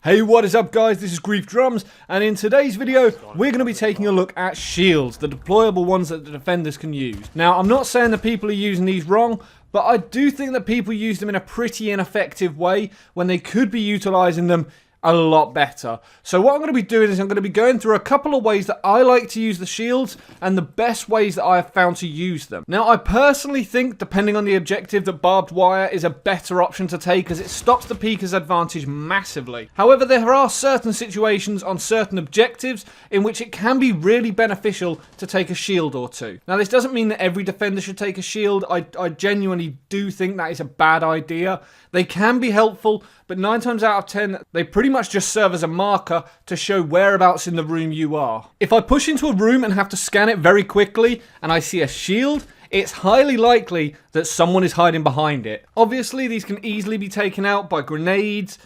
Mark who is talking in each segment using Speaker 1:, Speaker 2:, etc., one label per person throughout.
Speaker 1: Hey, what is up guys, this is Griefdrums, and in today's video, we're going to be taking a look at shields, the deployable ones that the defenders can use. Now, I'm not saying that people are using these wrong, but I do think that people use them in a pretty ineffective way when they could be utilising them a lot better. So what I'm going to be doing is I'm going to be going through a couple of ways that I like to use the shields and the best ways that I have found to use them. Now, I personally think, depending on the objective, that barbed wire is a better option to take as it stops the peeker's advantage massively. However, there are certain situations on certain objectives in which it can be really beneficial to take a shield or two. Now, this doesn't mean that every defender should take a shield. I genuinely do think that is a bad idea. They can be helpful, but 9 times out of 10, they pretty much just serve as a marker to show whereabouts in the room you are. If I push into a room and have to scan it very quickly, and I see a shield, it's highly likely that someone is hiding behind it. Obviously, these can easily be taken out by grenades,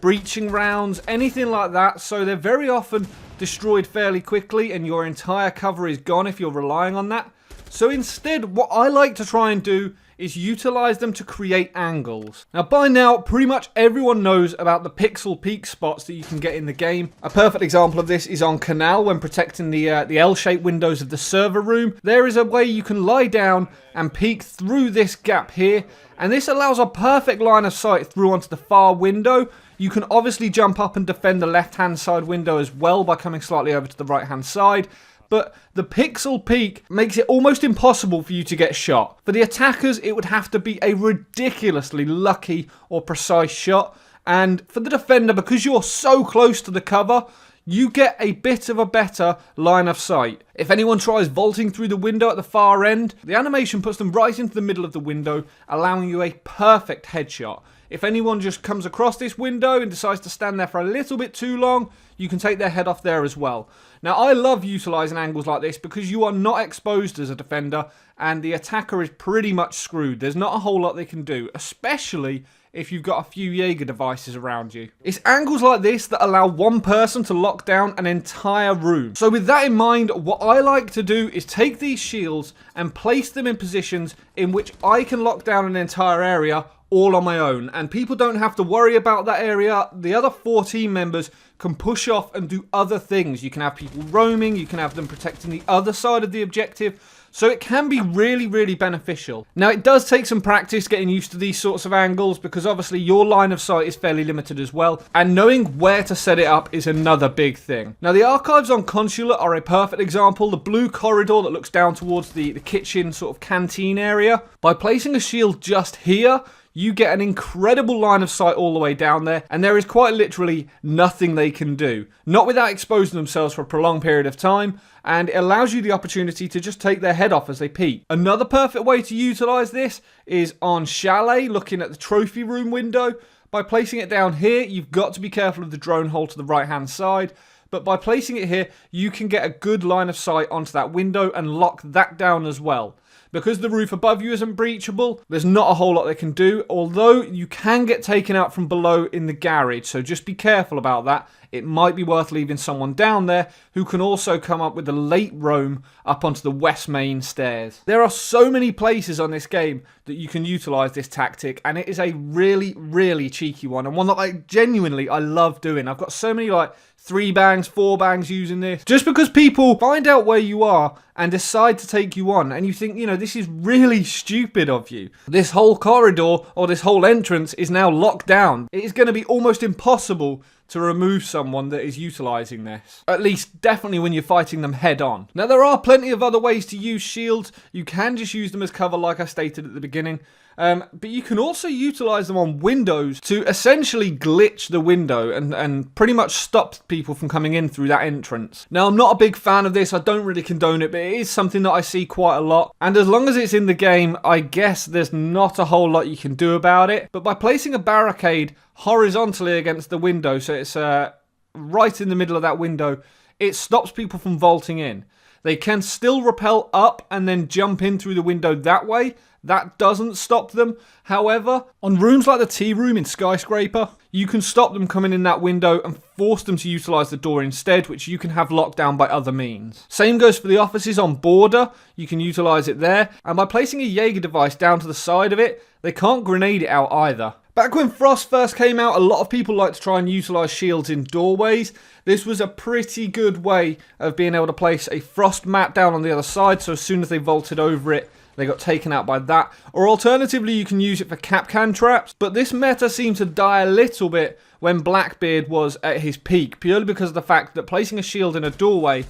Speaker 1: breaching rounds, anything like that, so they're very often destroyed fairly quickly, and your entire cover is gone if you're relying on that. So instead, what I like to try and do is utilize them to create angles. Now, by now, pretty much everyone knows about the pixel peak spots that you can get in the game. A perfect example of this is on Canal when protecting the L-shaped windows of the server room. There is a way you can lie down and peek through this gap here, and this allows a perfect line of sight through onto the far window. You can obviously jump up and defend the left-hand side window as well by coming slightly over to the right-hand side. But the pixel peak makes it almost impossible for you to get shot. For the attackers, it would have to be a ridiculously lucky or precise shot. And for the defender, because you're so close to the cover, you get a bit of a better line of sight. If anyone tries vaulting through the window at the far end, the animation puts them right into the middle of the window, allowing you a perfect headshot. If anyone just comes across this window and decides to stand there for a little bit too long, you can take their head off there as well. Now, I love utilising angles like this because you are not exposed as a defender and the attacker is pretty much screwed. There's not a whole lot they can do, especially if you've got a few Jaeger devices around you. It's angles like this that allow one person to lock down an entire room. So with that in mind, what I like to do is take these shields and place them in positions in which I can lock down an entire area all on my own, and people don't have to worry about that area. The other 4 team members can push off and do other things. You can have people roaming, you can have them protecting the other side of the objective, so it can be really, really beneficial. Now, it does take some practice getting used to these sorts of angles because obviously your line of sight is fairly limited as well, and knowing where to set it up is another big thing. Now, the archives on Consular are a perfect example. The blue corridor that looks down towards the kitchen sort of canteen area. By placing a shield just here, you get an incredible line of sight all the way down there, and there is quite literally nothing they can do. Not without exposing themselves for a prolonged period of time, and it allows you the opportunity to just take their head off as they peek. Another perfect way to utilise this is on Chalet, looking at the trophy room window. By placing it down here, you've got to be careful of the drone hole to the right-hand side, but by placing it here, you can get a good line of sight onto that window and lock that down as well. Because the roof above you isn't breachable, there's not a whole lot they can do, although you can get taken out from below in the garage, so just be careful about that. It might be worth leaving someone down there who can also come up with a late roam up onto the west main stairs. There are so many places on this game that you can utilise this tactic, and it is a really, really cheeky one, and one that I love doing. I've got so many 3 bangs, 4 bangs using this. Just because people find out where you are and decide to take you on, and you think, this is really stupid of you. This whole corridor or this whole entrance is now locked down. It is going to be almost impossible to remove someone that is utilising this. At least, definitely when you're fighting them head on. Now, there are plenty of other ways to use shields. You can just use them as cover like I stated at the beginning. But you can also utilise them on windows to essentially glitch the window and pretty much stop people from coming in through that entrance. Now, I'm not a big fan of this. I don't really condone it, but it is something that I see quite a lot. And as long as it's in the game, I guess there's not a whole lot you can do about it. But by placing a barricade horizontally against the window, so it's right in the middle of that window, it stops people from vaulting in. They can still rappel up and then jump in through the window that way. That doesn't stop them. However, on rooms like the tea room in Skyscraper, you can stop them coming in that window and force them to utilise the door instead, which you can have locked down by other means. Same goes for the offices on Border. You can utilise it there. And by placing a Jaeger device down to the side of it, they can't grenade it out either. Back when Frost first came out, a lot of people liked to try and utilise shields in doorways. This was a pretty good way of being able to place a Frost mat down on the other side, so as soon as they vaulted over it, they got taken out by that. Or alternatively, you can use it for Capcan traps, but this meta seemed to die a little bit when Blackbeard was at his peak, purely because of the fact that placing a shield in a doorway,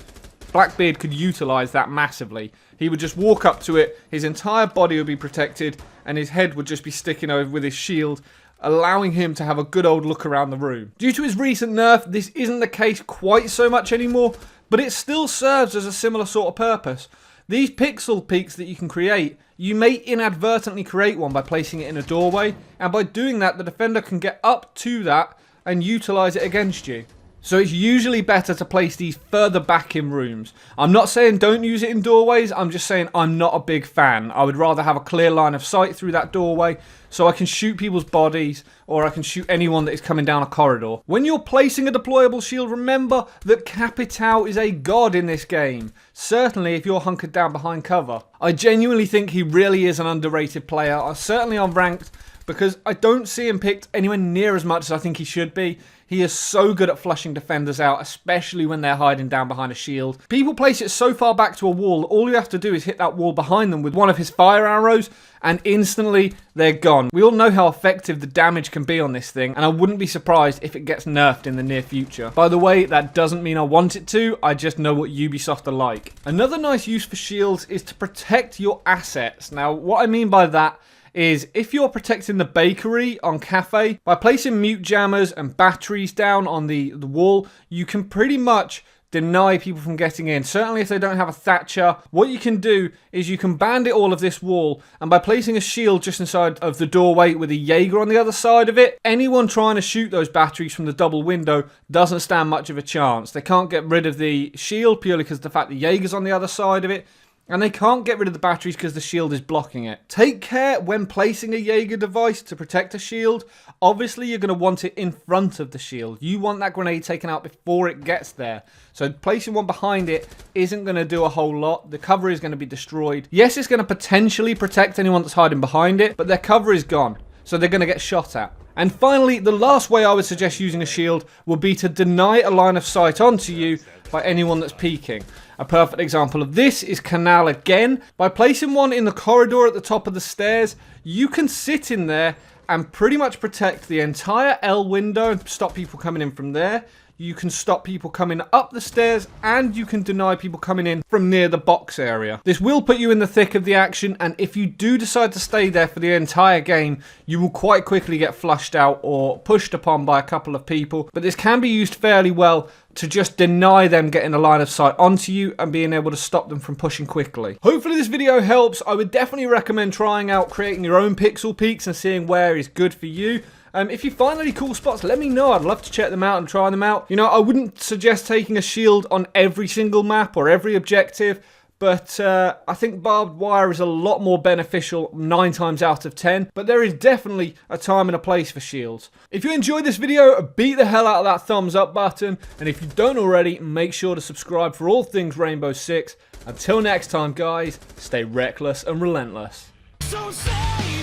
Speaker 1: Blackbeard could utilise that massively. He would just walk up to it, his entire body would be protected, and his head would just be sticking over with his shield, allowing him to have a good old look around the room. Due to his recent nerf, this isn't the case quite so much anymore, but it still serves as a similar sort of purpose. These pixel peaks that you can create, you may inadvertently create one by placing it in a doorway, and by doing that, the defender can get up to that and utilise it against you. So it's usually better to place these further back in rooms. I'm not saying don't use it in doorways, I'm just saying I'm not a big fan. I would rather have a clear line of sight through that doorway so I can shoot people's bodies or I can shoot anyone that is coming down a corridor. When you're placing a deployable shield, remember that Capitao is a god in this game. Certainly if you're hunkered down behind cover. I genuinely think he really is an underrated player, certainly on ranked, because I don't see him picked anywhere near as much as I think he should be. He is so good at flushing defenders out, especially when they're hiding down behind a shield. People place it so far back to a wall, all you have to do is hit that wall behind them with one of his fire arrows, and instantly they're gone. We all know how effective the damage can be on this thing, and I wouldn't be surprised if it gets nerfed in the near future. By the way, that doesn't mean I want it to, I just know what Ubisoft are like. Another nice use for shields is to protect your assets. Now, what I mean by that is if you're protecting the bakery on Cafe, by placing mute jammers and batteries down on the wall, you can pretty much deny people from getting in. Certainly if they don't have a Thatcher, what you can do is you can bandit all of this wall, and by placing a shield just inside of the doorway with a Jaeger on the other side of it, anyone trying to shoot those batteries from the double window doesn't stand much of a chance. They can't get rid of the shield purely because of the fact the Jaeger's on the other side of it, and they can't get rid of the batteries because the shield is blocking it. Take care when placing a Jaeger device to protect a shield. Obviously, you're going to want it in front of the shield. You want that grenade taken out before it gets there. So placing one behind it isn't going to do a whole lot. The cover is going to be destroyed. Yes, it's going to potentially protect anyone that's hiding behind it, but their cover is gone. So they're going to get shot at. And finally, the last way I would suggest using a shield would be to deny a line of sight onto you by anyone that's peeking. A perfect example of this is Canal again. By placing one in the corridor at the top of the stairs, you can sit in there and pretty much protect the entire L window and stop people coming in from there. You can stop people coming up the stairs, and you can deny people coming in from near the box area. This will put you in the thick of the action, and if you do decide to stay there for the entire game, you will quite quickly get flushed out or pushed upon by a couple of people. But this can be used fairly well to just deny them getting a line of sight onto you and being able to stop them from pushing quickly. Hopefully this video helps. I would definitely recommend trying out creating your own pixel peaks and seeing where is good for you. If you find any cool spots, let me know. I'd love to check them out and try them out. You know, I wouldn't suggest taking a shield on every single map or every objective, but I think barbed wire is a lot more beneficial 9 times out of 10. But there is definitely a time and a place for shields. If you enjoyed this video, beat the hell out of that thumbs up button. And if you don't already, make sure to subscribe for all things Rainbow Six. Until next time, guys, stay reckless and relentless. So say